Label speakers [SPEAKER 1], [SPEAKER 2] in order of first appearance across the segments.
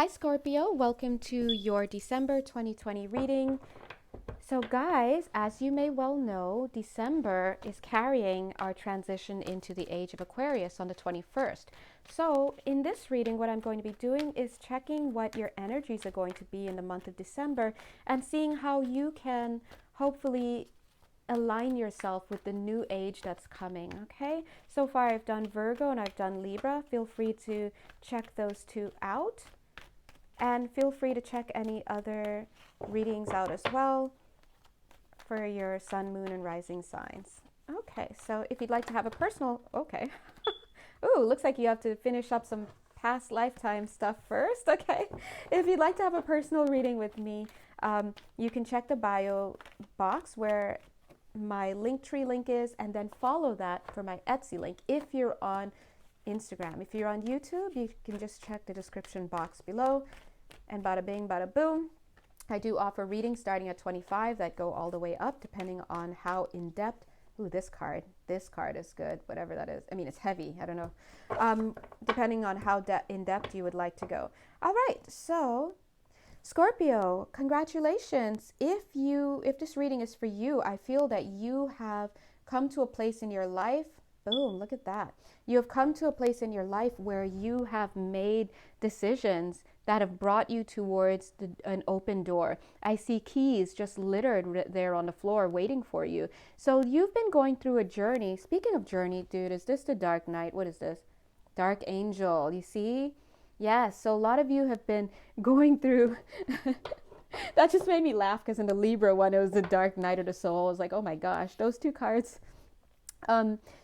[SPEAKER 1] Hi Scorpio, welcome to your December 2020 reading. So guys, as you may well know, December is carrying our transition into the age of Aquarius on the 21st. So in this reading, what I'm going to be doing is checking what your energies are going to be in the month of December and seeing how you can hopefully align yourself with the new age that's coming. Okay, so far I've done Virgo and I've done Libra. Feel free to check those two out. And feel free to check any other readings out as well for your sun, moon, and rising signs. Okay, so if you'd like to have a personal, okay. Ooh, looks like you have to finish up some past lifetime stuff first. Okay, if you'd like to have a personal reading with me, you can check the bio box where my Linktree link is, and then follow that for my Etsy link if you're on Instagram. If you're on YouTube, you can just check the description box below. And bada bing, bada boom. I do offer readings starting at 25 that go all the way up depending on how in depth. Ooh, this card is good, whatever that is. I mean, it's heavy, I don't know. Depending on how in depth you would like to go. All right, so Scorpio, congratulations. If this reading is for you, I feel that you have come to a place in your life. Boom, look at that. You have come to a place in your life where you have made decisions that have brought you towards an open door. I see keys just littered there on the floor waiting for you. So you've been going through a journey. Speaking of journey, dude, is this the Dark Knight? What is this? Dark Angel, you see? Yes, so a lot of you have been going through... That just made me laugh because in the Libra one, it was the Dark Knight of the Soul. I was like, oh my gosh, those two cards...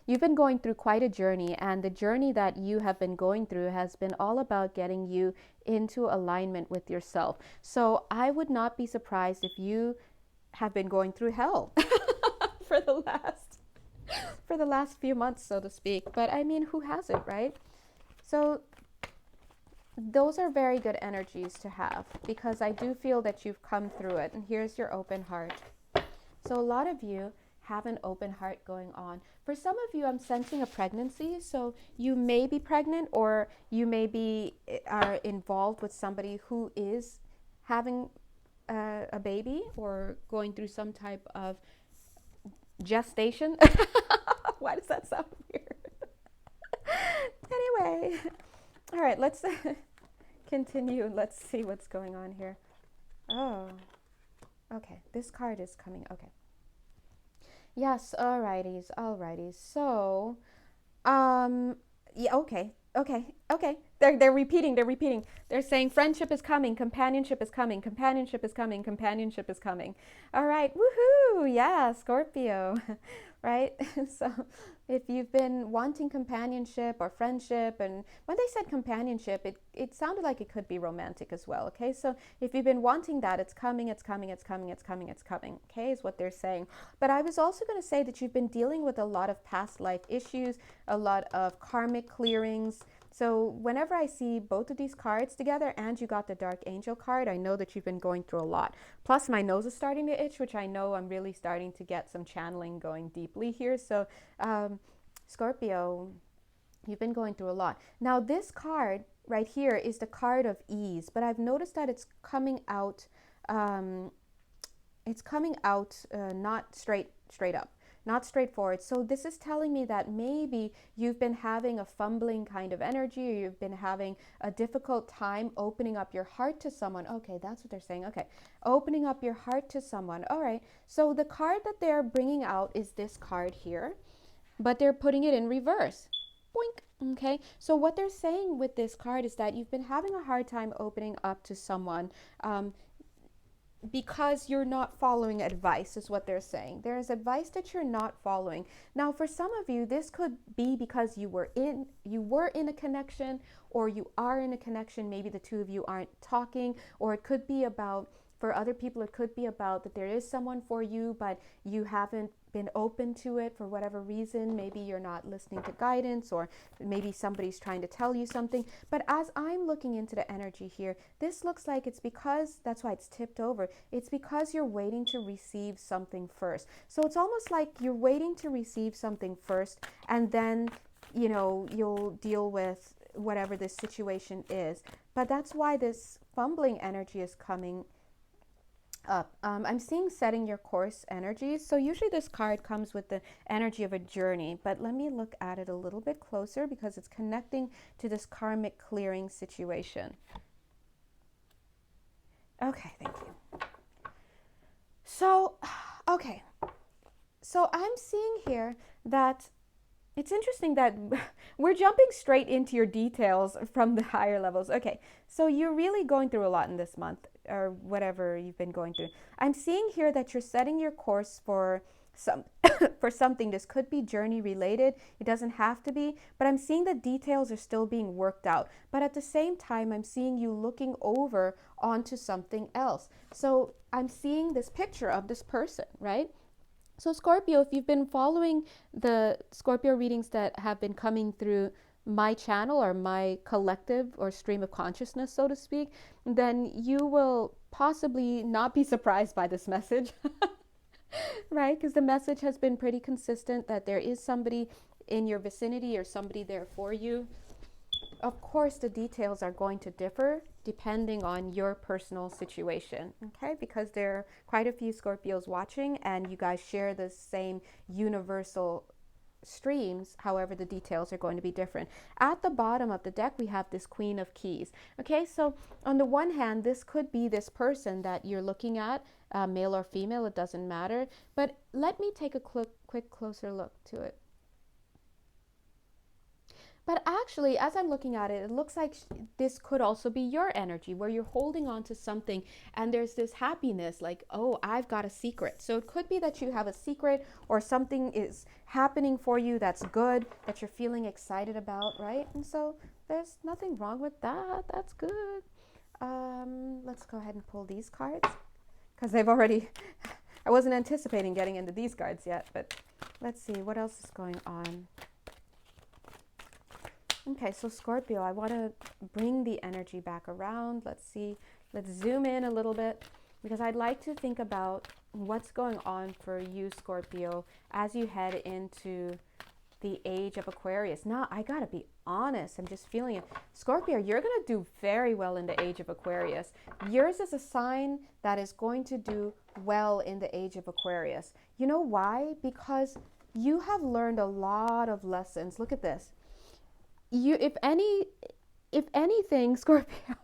[SPEAKER 1] You've been going through quite a journey, and the journey that you have been going through has been all about getting you into alignment with yourself. So I would not be surprised if you have been going through hell for the last few months, so to speak. But I mean, who hasn't, right? So those are very good energies to have because I do feel that you've come through it. And here's your open heart. So a lot of you have an open heart going on. For some of you, I'm sensing a pregnancy. So you may be pregnant, or you may be are involved with somebody who is having a baby or going through some type of gestation. Why does that sound weird? Anyway, all right, let's continue. Let's see what's going on here. Oh, okay. This card is coming. Okay. Yes, alrighties. So, yeah, okay. They're repeating. They're saying friendship is coming, companionship is coming, companionship is coming, companionship is coming. All right, woohoo! Yeah, Scorpio, right? So, if you've been wanting companionship or friendship, and when they said companionship, it sounded like it could be romantic as well. Okay, so if you've been wanting that, it's coming. Okay, is what they're saying. But I was also going to say that you've been dealing with a lot of past life issues, a lot of karmic clearings. So whenever I see both of these cards together, and you got the Dark Angel card, I know that you've been going through a lot. Plus my nose is starting to itch, which I know I'm really starting to get some channeling going deeply here. So Scorpio, you've been going through a lot. Now this card right here is the card of ease, but I've noticed that it's coming out not straight up, not straightforward. So this is telling me that maybe you've been having a fumbling kind of energy, or you've been having a difficult time opening up your heart to someone. Okay, that's what they're saying. Okay, opening up your heart to someone. All right, so the card that they're bringing out is this card here, but they're putting it in reverse. Boink. Okay, so what they're saying with this card is that you've been having a hard time opening up to someone because you're not following advice, is what they're saying. There's advice that you're not following. Now, for some of you, this could be because you were in a connection, or you are in a connection. Maybe the two of you aren't talking, or it could be about, for other people, it could be about that there is someone for you, but you haven't been open to it for whatever reason. Maybe you're not listening to guidance, or maybe somebody's trying to tell you something. But as I'm looking into the energy here, this looks like it's because, that's why it's tipped over, it's because you're waiting to receive something first. So it's almost like you're waiting to receive something first, and then, you know, you'll deal with whatever this situation is. But that's why this fumbling energy is coming up. I'm seeing setting your course energies. So usually this card comes with the energy of a journey, but let me look at it a little bit closer because it's connecting to this karmic clearing situation. Okay, thank you. So, okay. So I'm seeing here that it's interesting that we're jumping straight into your details from the higher levels. Okay, so you're really going through a lot in this month, or whatever you've been going through. I'm seeing here that you're setting your course for for something. This could be journey related. It doesn't have to be, but I'm seeing the details are still being worked out. But at the same time, I'm seeing you looking over onto something else. So I'm seeing this picture of this person, right? So Scorpio, if you've been following the Scorpio readings that have been coming through my channel or my collective or stream of consciousness, so to speak, then you will possibly not be surprised by this message, right? Because the message has been pretty consistent that there is somebody in your vicinity or somebody there for you. Of course, the details are going to differ depending on your personal situation, okay? Because there are quite a few Scorpios watching and you guys share the same universal streams. However, the details are going to be different. At the bottom of the deck, we have this Queen of Keys, okay? So on the one hand, this could be this person that you're looking at, male or female, it doesn't matter. But let me take a quick closer look to it. But actually, as I'm looking at it, it looks like this could also be your energy where you're holding on to something and there's this happiness like, oh, I've got a secret. So it could be that you have a secret or something is happening for you that's good, that you're feeling excited about, right? And so there's nothing wrong with that. That's good. Let's go ahead and pull these cards because they've already, I wasn't anticipating getting into these cards yet, but let's see what else is going on. Okay, so Scorpio, I want to bring the energy back around. Let's see. Let's zoom in a little bit because I'd like to think about what's going on for you, Scorpio, as you head into the age of Aquarius. Now, I got to be honest. I'm just feeling it. Scorpio, you're going to do very well in the age of Aquarius. Yours is a sign that is going to do well in the age of Aquarius. You know why? Because you have learned a lot of lessons. Look at this. You, if anything, Scorpio,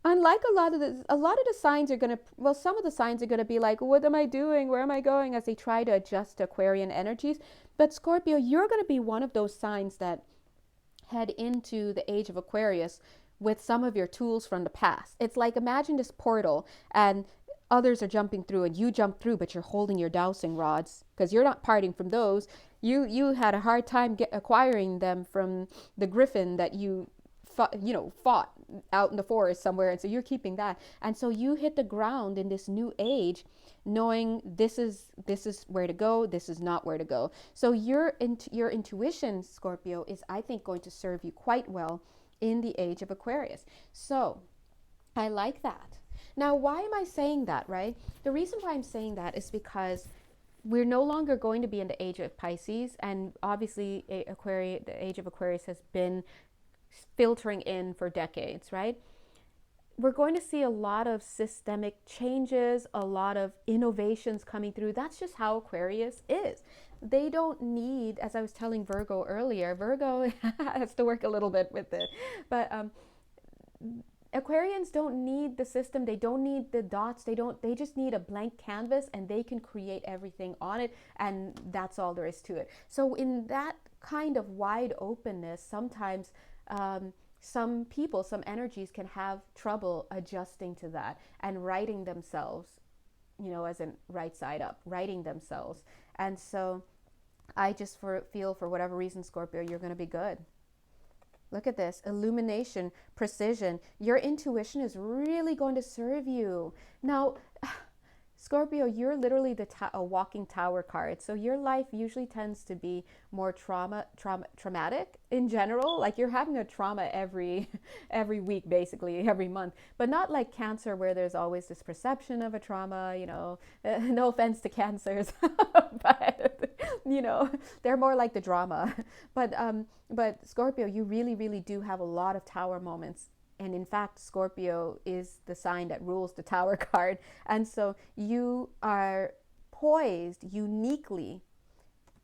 [SPEAKER 1] unlike a lot of the signs are going to, well, some of the signs are going to be like, what am I doing? Where am I going? As they try to adjust to Aquarian energies. But Scorpio, you're going to be one of those signs that head into the age of Aquarius with some of your tools from the past. It's like, imagine this portal and others are jumping through and you jump through, but you're holding your dowsing rods because you're not parting from those. You had a hard time acquiring them from the griffin that you fought out in the forest somewhere, and so you're keeping that. And so you hit the ground in this new age, knowing this is where to go, this is not where to go. So your intuition, Scorpio, is, I think, going to serve you quite well in the age of Aquarius. So I like that. Now, why am I saying that, right? The reason why I'm saying that is because we're no longer going to be in the age of Pisces, and obviously the age of Aquarius has been filtering in for decades, right? We're going to see a lot of systemic changes, a lot of innovations coming through. That's just how Aquarius is. They don't need, as I was telling Virgo earlier, Virgo has to work a little bit with it, but Aquarians don't need the system. They don't need the dots. They just need a blank canvas and they can create everything on it. And that's all there is to it. So in that kind of wide openness, sometimes some people, some energies can have trouble adjusting to that and righting themselves, as in right side up, righting themselves. And so I just feel for whatever reason, Scorpio, you're going to be good. Look at this, illumination, precision. Your intuition is really going to serve you. Now, Scorpio, you're literally a walking tower card. So your life usually tends to be more traumatic in general. Like you're having a trauma every week, basically every month, but not like Cancer, where there's always this perception of a trauma. No offense to Cancers, but they're more like the drama. But Scorpio, you really, really do have a lot of tower moments. And in fact, Scorpio is the sign that rules the tower card. And so you are poised uniquely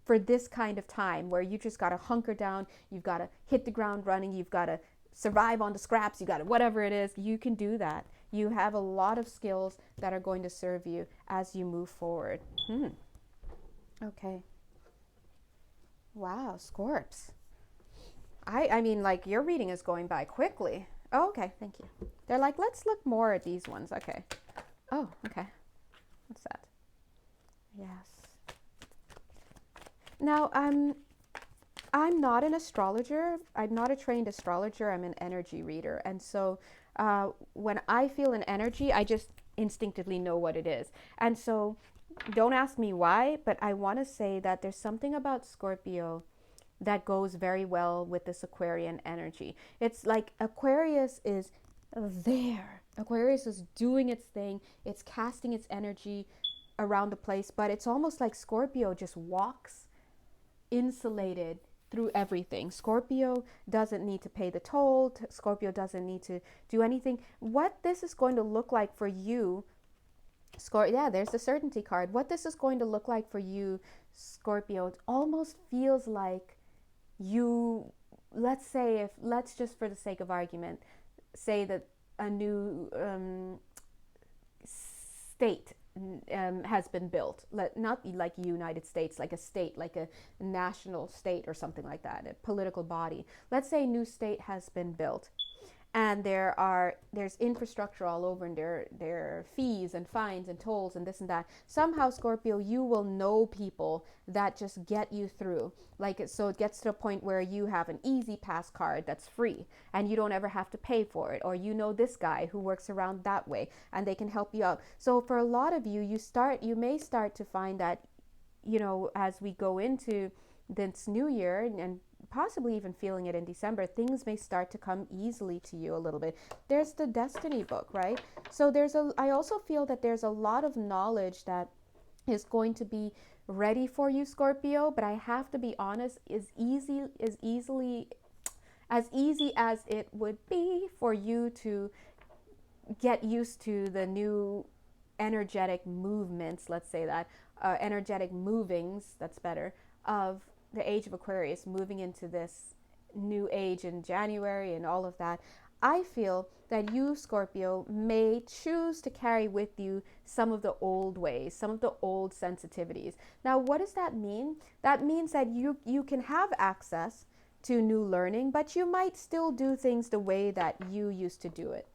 [SPEAKER 1] for this kind of time where you just got to hunker down. You've got to hit the ground running. You've got to survive on the scraps. You got to, whatever it is, you can do that. You have a lot of skills that are going to serve you as you move forward. Okay. Wow, Scorps. I mean, like, your reading is going by quickly. Oh, okay, thank you. They're like, let's look more at these ones. Okay. Oh, okay. What's that? Yes. Now, I'm not an astrologer. I'm not a trained astrologer. I'm an energy reader. And so when I feel an energy, I just instinctively know what it is. And so don't ask me why, but I want to say that there's something about Scorpio that goes very well with this Aquarian energy. It's like Aquarius is there. Aquarius is doing its thing. It's casting its energy around the place, but it's almost like Scorpio just walks insulated through everything. Scorpio doesn't need to pay the toll. Scorpio doesn't need to do anything. What this is going to look like for you, yeah, there's the certainty card. What this is going to look like for you, Scorpio, it almost feels like you, let's just for the sake of argument, say that a new state has been built, not like United States, like a state, like a national state or something like that, a political body. Let's say a new state has been built, and there's infrastructure all over, and there are fees and fines and tolls and this and that. Somehow, Scorpio, you will know people that just get you through. So it gets to a point where you have an easy pass card that's free and you don't ever have to pay for it, or this guy who works around that way and they can help you out. So for a lot of you, you may start to find that, as we go into this new year and possibly even feeling it in December, things may start to come easily to you a little bit. There's the destiny book, right? So I also feel that there's a lot of knowledge that is going to be ready for you, Scorpio, but I have to be honest, as easy as it would be for you to get used to the new energetic movements, let's say that, energetic movings, that's better, of the age of Aquarius, moving into this new age in January and all of that. I feel that you, Scorpio, may choose to carry with you some of the old ways, some of the old sensitivities. Now, what does that mean? That means that you can have access to new learning, but you might still do things the way that you used to do it.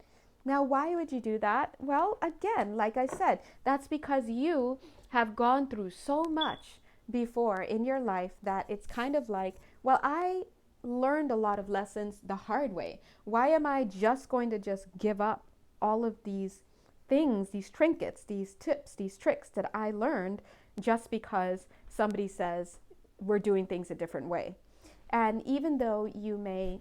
[SPEAKER 1] Now, why would you do that? Well, again, like I said, that's because you have gone through so much before in your life that it's kind of like, well, I learned a lot of lessons the hard way. Why am I just going to just give up all of these things, these trinkets, these tips, these tricks that I learned just because somebody says we're doing things a different way? And even though you may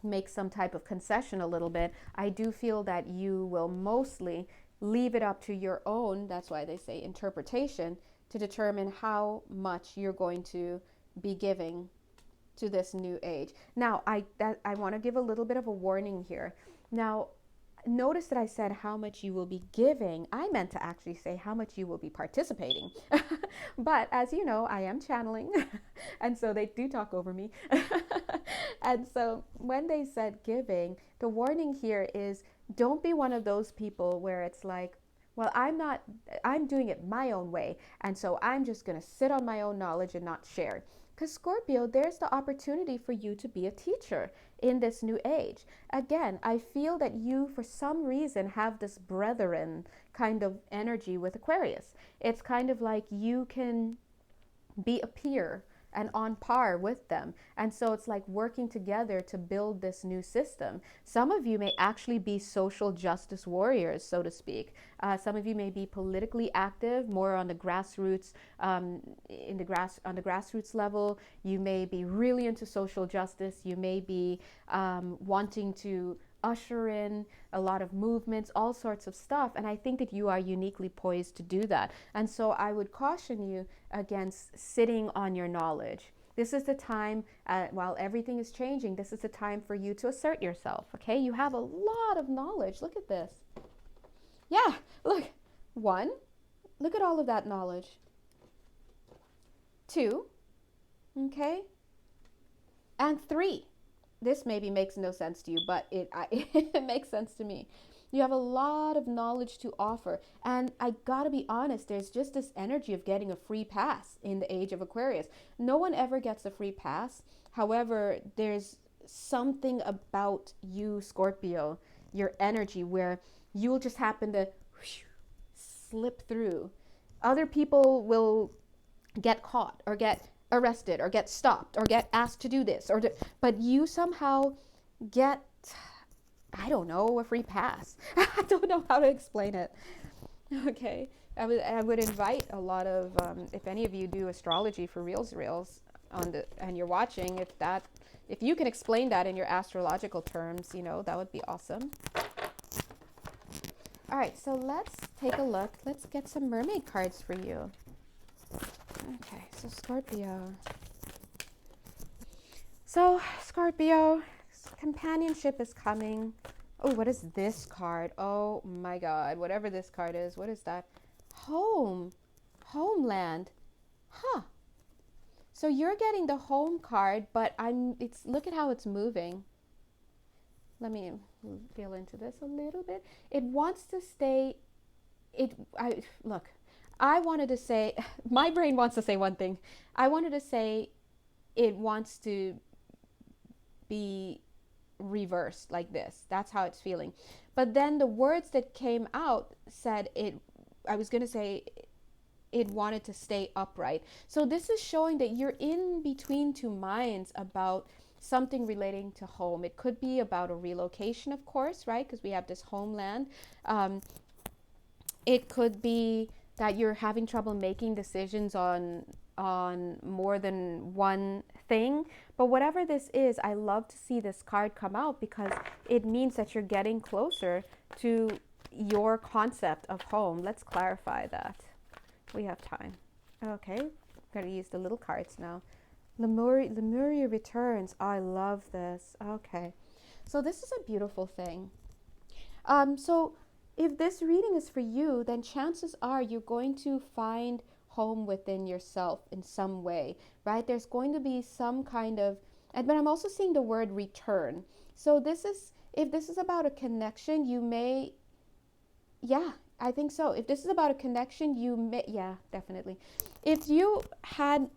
[SPEAKER 1] make some type of concession a little bit, I do feel that you will mostly leave it up to your own, that's why they say interpretation, to determine how much you're going to be giving to this new age. Now, I want to give a little bit of a warning here. Now, notice that I said how much you will be giving. I meant to actually say how much you will be participating. But as you know, I am channeling, and so they do talk over me. And so when they said giving, the warning here is don't be one of those people where it's like, well, I'm doing it my own way, and so I'm just going to sit on my own knowledge and not share. Because Scorpio, there's the opportunity for you to be a teacher in this new age. Again, I feel that you, for some reason, have this brethren kind of energy with Aquarius. It's kind of like you can be a peer and on par with them. And so it's like working together to build this new system. Some of you may actually be social justice warriors, so to speak. Some of you may be politically active, more on the grassroots, on the grassroots level. You may be really into social justice. You may be wanting to usher in a lot of movements, all sorts of stuff. And I think that you are uniquely poised to do that. And so I would caution you against sitting on your knowledge. This is the time, while everything is changing, this is the time for you to assert yourself, okay? You have a lot of knowledge. Look at this. Yeah, look. 1, look at all of that knowledge. 2, okay? And 3. This maybe makes no sense to you, but it makes sense to me. You have a lot of knowledge to offer. And I gotta be honest, there's just this energy of getting a free pass in the age of Aquarius. No one ever gets a free pass. However, there's something about you, Scorpio, your energy, where you'll just happen to slip through. Other people will get caught or get arrested or get stopped or get asked to do this but you somehow get, I don't know, a free pass. I don't know how to explain it. Okay, I would invite a lot of if any of you do astrology for reals and you're watching, if you can explain that in your astrological terms, that would be awesome. All right, so let's take a look. Let's get some mermaid cards for you. Okay, so Scorpio. So Scorpio, companionship is coming. Oh, what is this card? Oh my God, whatever this card is, what is that? Homeland. Huh. So you're getting the home card, but look at how it's moving. Let me feel into this a little bit. It wants to stay, I wanted to say, my brain wants to say one thing. I wanted to say it wants to be reversed like this. That's how it's feeling. But then the words that came out said I was going to say it wanted to stay upright. So this is showing that you're in between two minds about something relating to home. It could be about a relocation, of course, right? Because we have this homeland. It could be that you're having trouble making decisions on more than one thing. But whatever this is, I love to see this card come out because it means that you're getting closer to your concept of home. Let's clarify that. We have time. Okay, I'm going to use the little cards now. Lemuria returns. Oh, I love this. Okay, so this is a beautiful thing. So if this reading is for you, then chances are you're going to find home within yourself in some way, right? There's going to be some kind of, but I'm also seeing the word return. So if this is about a connection, you may, yeah, I think so. If this is about a connection, you may, yeah, definitely. If you had,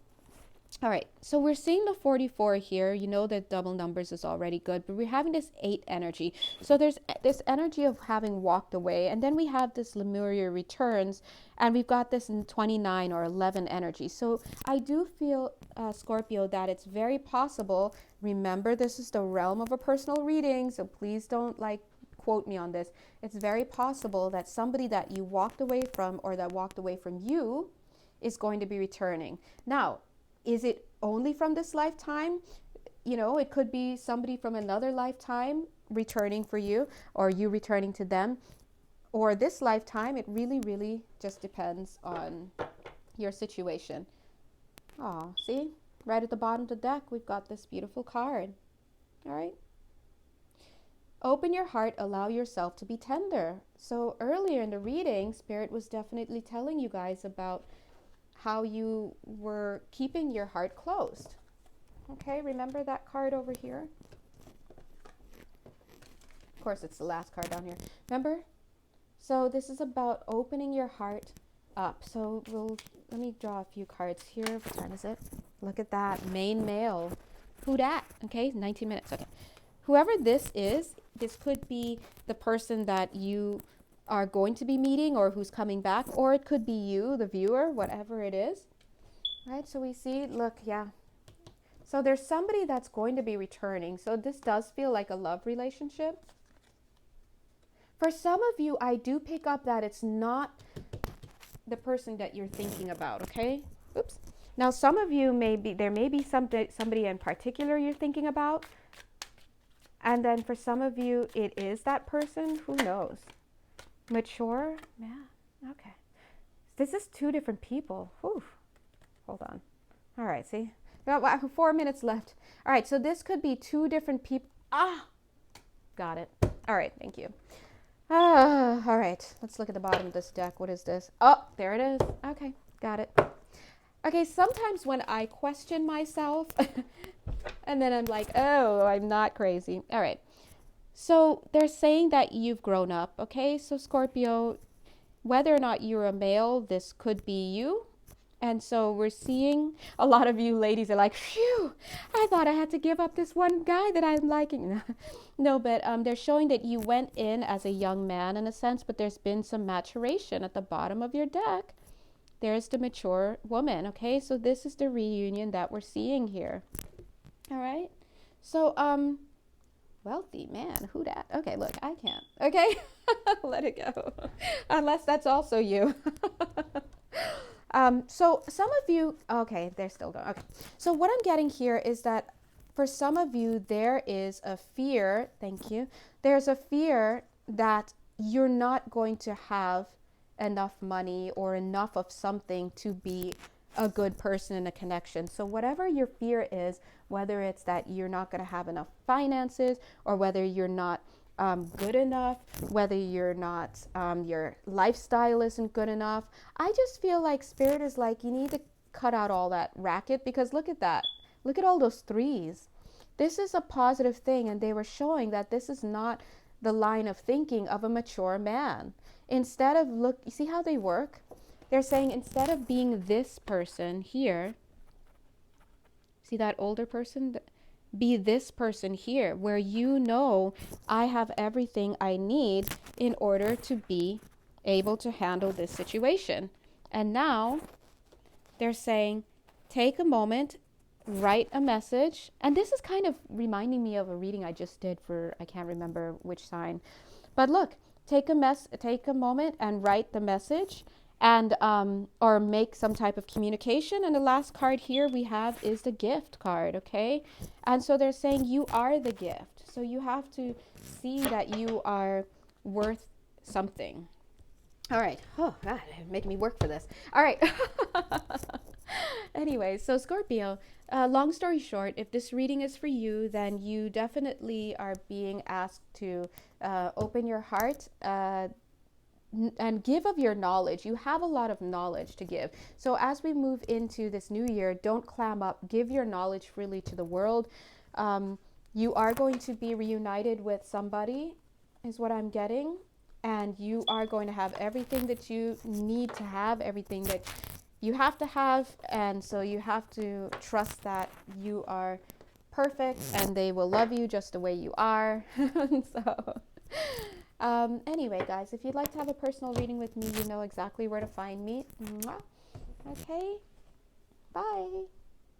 [SPEAKER 1] all right, so we're seeing the 44 here. You know that double numbers is already good, but we're having this 8 energy. So there's this energy of having walked away, and then we have this Lemuria returns, and we've got this in 29 or 11 energy. So I do feel, Scorpio, that it's very possible. Remember, this is the realm of a personal reading, so please don't quote me on this. It's very possible that somebody that you walked away from or that walked away from you is going to be returning. Now, is it only from this lifetime? It could be somebody from another lifetime returning for you, or you returning to them, or this lifetime. It really, really just depends on your situation. Oh, see? Right at the bottom of the deck, we've got this beautiful card. All right. Open your heart, allow yourself to be tender. So earlier in the reading, Spirit was definitely telling you guys about how you were keeping your heart closed. Okay, remember that card over here? Of course, it's the last card down here. Remember? So this is about opening your heart up. So let me draw a few cards here. What time is it? Look at that, main male. Who dat? Okay, 19 minutes. Okay. Whoever this is, this could be the person that you are going to be meeting or who's coming back, or it could be you, the viewer, whatever it is. Right, so we see, look, yeah, So there's somebody that's going to be returning. So this does feel like a love relationship. For some of you, I do pick up that it's not the person that you're thinking about, okay? Oops. Now, some of you there may be somebody in particular you're thinking about. And then for some of you, it is that person. Who knows? Mature? Yeah. Okay. This is two different people. Whew. Hold on. All right, see? Got 4 minutes left. All right, so this could be two different people. Got it. All right, thank you. All right, let's look at the bottom of this deck. What is this? Oh, there it is. Okay, got it. Okay, sometimes when I question myself, and then I'm like, oh, I'm not crazy. All right, so they're saying that you've grown up, okay? So Scorpio, whether or not you're a male, this could be you. And so we're seeing a lot of you ladies are like, phew, I thought I had to give up this one guy that I'm liking. No, but they're showing that you went in as a young man in a sense, but there's been some maturation at the bottom of your deck. There's the mature woman, okay? So this is the reunion that we're seeing here. All right? So, wealthy man, who dat? Okay, look, I can't. Okay? Let it go. Unless that's also you. So some of you, okay, they're still going. Okay. So what I'm getting here is that for some of you, there is a fear. Thank you. There's a fear that you're not going to have enough money or enough of something to be a good person in a connection. So whatever your fear is, whether it's that you're not going to have enough finances or whether you're not good enough, whether you're not, your lifestyle isn't good enough. I just feel like Spirit is like, you need to cut out all that racket because look at that. Look at all those threes. This is a positive thing. And they were showing that this is not the line of thinking of a mature man. Instead of you see how they work? They're saying instead of being this person here, see that older person? Be this person here where you know I have everything I need in order to be able to handle this situation. And now they're saying, take a moment, write a message. And this is kind of reminding me of a reading I just did for, I can't remember which sign. But look, take a moment and write the message and or make some type of communication. And the last card here we have is the gift card, okay? And so they're saying you are the gift. So you have to see that you are worth something. All right. Oh, God, making me work for this. All right. Anyway, so Scorpio, long story short, if this reading is for you, then you definitely are being asked to open your heart, and give of your knowledge. You have a lot of knowledge to give. So as we move into this new year, don't clam up. Give your knowledge freely to the world. You are going to be reunited with somebody, is what I'm getting. And you are going to have everything that you need to have, everything that you have to have. And so you have to trust that you are perfect and they will love you just the way you are. So anyway, guys, if you'd like to have a personal reading with me, you know exactly where to find me. Mwah. Okay, bye.